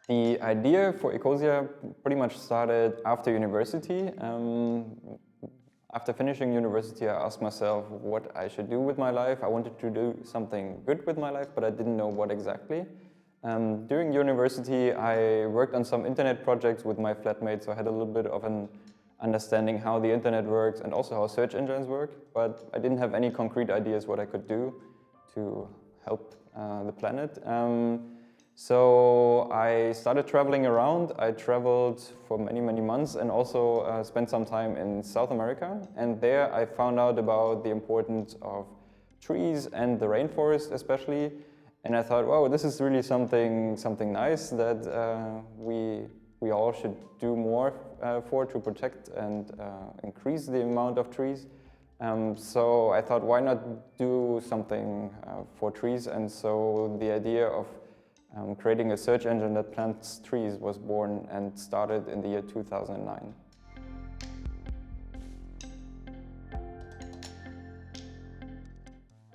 The idea for Ecosia pretty much started after university. After finishing university, I asked myself what I should do with my life. I wanted to do something good with my life, but I didn't know what exactly. During university, I worked on some internet projects with my flatmates, so I had a little bit of an understanding how the internet works and also how search engines work, but I didn't have any concrete ideas what I could do to help the planet. So I started traveling around. I traveled for many, many months and also spent some time in South America. And there I found out about the importance of trees and the rainforest especially. And I thought, wow, this is really something nice that we all should do more for to protect and increase the amount of trees. So I thought, why not do something for trees? And so the idea of creating a search engine that plants trees was born and started in the year 2009.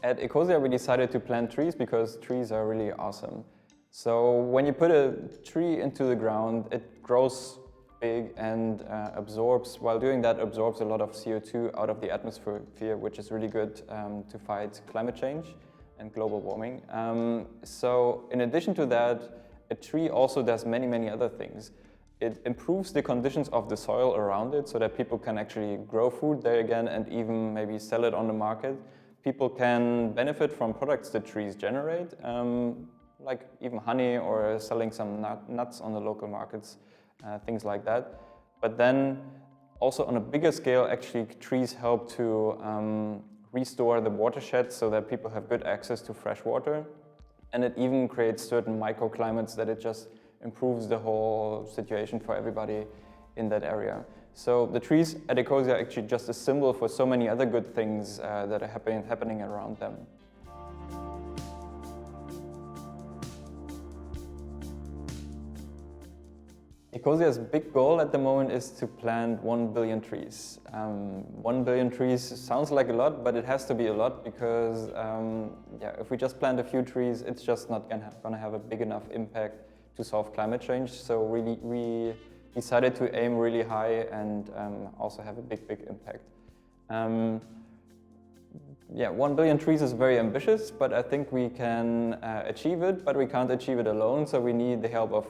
At Ecosia, we decided to plant trees because trees are really awesome. So when you put a tree into the ground, it grows big and while doing that, absorbs a lot of CO2 out of the atmosphere, which is really good to fight climate change and global warming. So in addition to that, a tree also does many, many other things. It improves the conditions of the soil around it so that people can actually grow food there again and even maybe sell it on the market. People can benefit from products that trees generate, like even honey or selling some nuts on the local markets, things like that. But then also on a bigger scale, actually trees help to restore the watershed so that people have good access to fresh water. And it even creates certain microclimates that it just improves the whole situation for everybody in that area. So the trees at Ecosia are actually just a symbol for so many other good things that are happening around them. Ecosia's big goal at the moment is to plant 1 billion trees. 1 billion trees sounds like a lot, but it has to be a lot because if we just plant a few trees, it's just not going to have a big enough impact to solve climate change. So really, we decided to aim really high and also have a big impact. 1 billion trees is very ambitious, but I think we can achieve it, but we can't achieve it alone. So we need the help of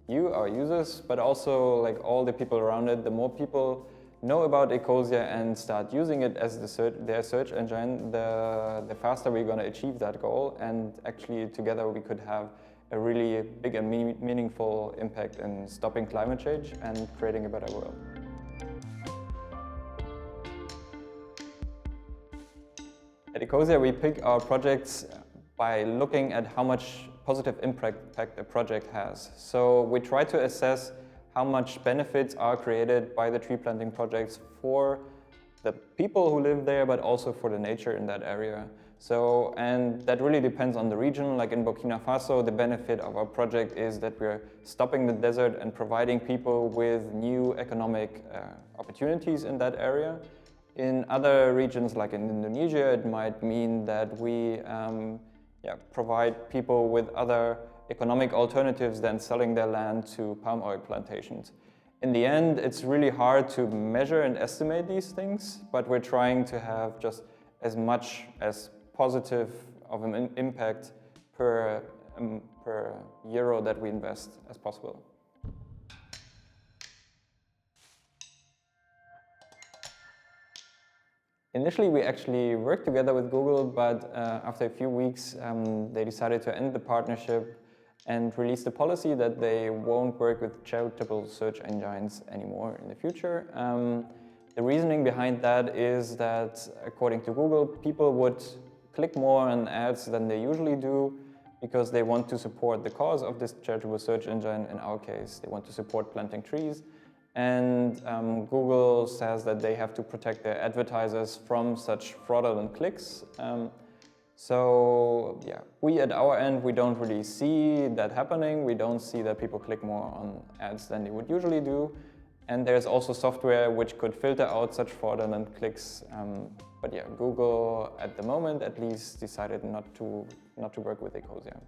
you, our users, but also like all the people around it. The more people know about Ecosia and start using it as their search engine, the faster we're going to achieve that goal. And actually together we could have a really big and meaningful impact in stopping climate change and creating a better world. At Ecosia, we pick our projects by looking at how much positive impact a project has. So we try to assess how much benefits are created by the tree planting projects for the people who live there, but also for the nature in that area. So, and that really depends on the region. Like in Burkina Faso, the benefit of our project is that we're stopping the desert and providing people with new economic opportunities in that area. In other regions, like in Indonesia, it might mean that we provide people with other economic alternatives than selling their land to palm oil plantations. In the end, it's really hard to measure and estimate these things, but we're trying to have just as much as positive of an impact per euro that we invest as possible. Initially, we actually worked together with Google, but after a few weeks, they decided to end the partnership and release the policy that they won't work with charitable search engines anymore in the future. The reasoning behind that is that, according to Google, people would click more on ads than they usually do because they want to support the cause of this charitable search engine. In our case, they want to support planting trees. And Google says that they have to protect their advertisers from such fraudulent clicks. We at our end, we don't really see that happening. We don't see that people click more on ads than they would usually do. And there's also software which could filter out such fraudulent clicks. Google at the moment at least decided not to work with Ecosia.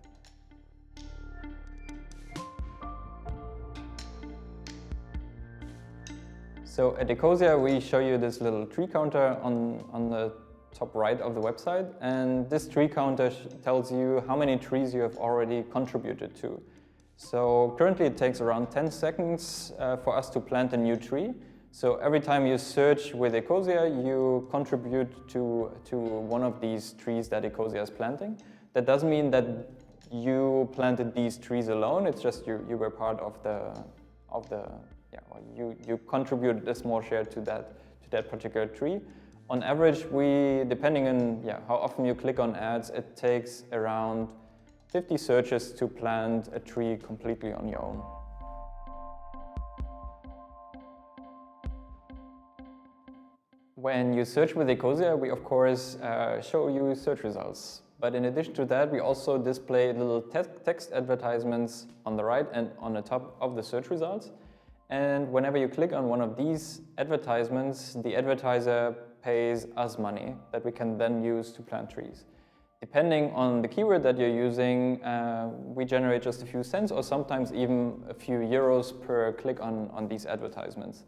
So at Ecosia, we show you this little tree counter on the top right of the website, and this tree counter tells you how many trees you have already contributed to. So currently it takes around 10 seconds for us to plant a new tree. So every time you search with Ecosia, you contribute to one of these trees that Ecosia is planting. That doesn't mean that you planted these trees alone. It's just you were part of you contributed a small share to that particular tree. On average, depending on how often you click on ads, it takes around 50 searches to plant a tree completely on your own. When you search with Ecosia, we of course show you search results. But in addition to that, we also display little text advertisements on the right and on the top of the search results. And whenever you click on one of these advertisements, the advertiser pays us money that we can then use to plant trees. Depending on the keyword that you're using, we generate just a few cents or sometimes even a few euros per click on these advertisements.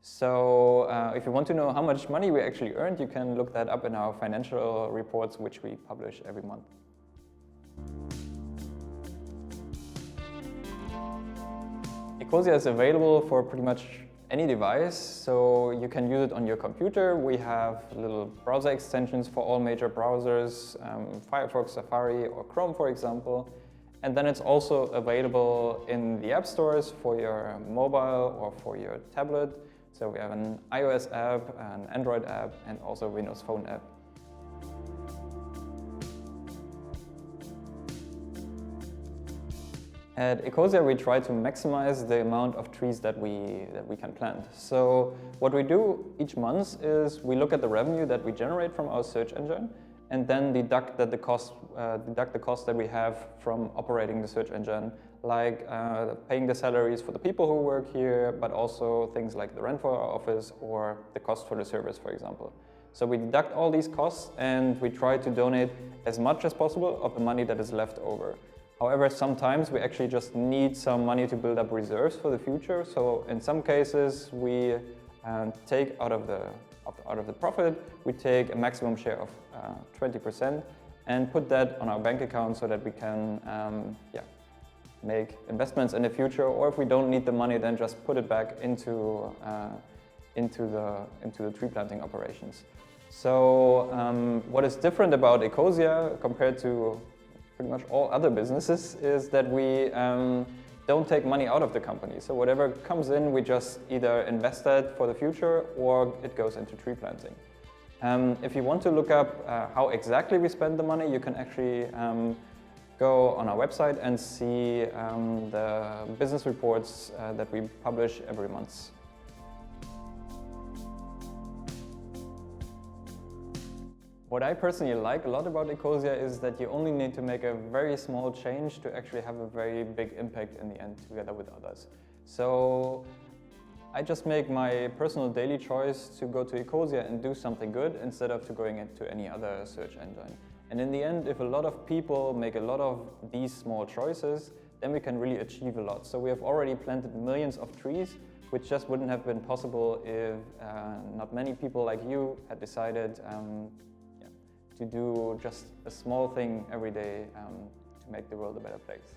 So if you want to know how much money we actually earned, you can look that up in our financial reports, which we publish every month. Ecosia is available for pretty much any device, so you can use it on your computer. We have little browser extensions for all major browsers, Firefox, Safari, or Chrome, for example. And then it's also available in the app stores for your mobile or for your tablet. So we have an iOS app, an Android app, and also a Windows Phone app. At Ecosia, we try to maximize the amount of trees that we can plant. So what we do each month is we look at the revenue that we generate from our search engine, and then deduct the cost that we have from operating the search engine, like paying the salaries for the people who work here, but also things like the rent for our office or the cost for the service, for example. So we deduct all these costs and we try to donate as much as possible of the money that is left over. However, sometimes we actually just need some money to build up reserves for the future. So in some cases, we take out of the profit, we take a maximum share of 20% and put that on our bank account so that we can make investments in the future, or if we don't need the money, then just put it back into the tree planting operations. So what is different about Ecosia compared to pretty much all other businesses is that we don't take money out of the company. So whatever comes in, we just either invest that for the future or it goes into tree planting. If you want to look up how exactly we spend the money, you can actually go on our website and see the business reports that we publish every month. What I personally like a lot about Ecosia is that you only need to make a very small change to actually have a very big impact in the end together with others. So I just make my personal daily choice to go to Ecosia and do something good instead of going into any other search engine. And in the end, if a lot of people make a lot of these small choices, then we can really achieve a lot. So we have already planted millions of trees, which just wouldn't have been possible if not many people like you had decided to do just a small thing every day to make the world a better place.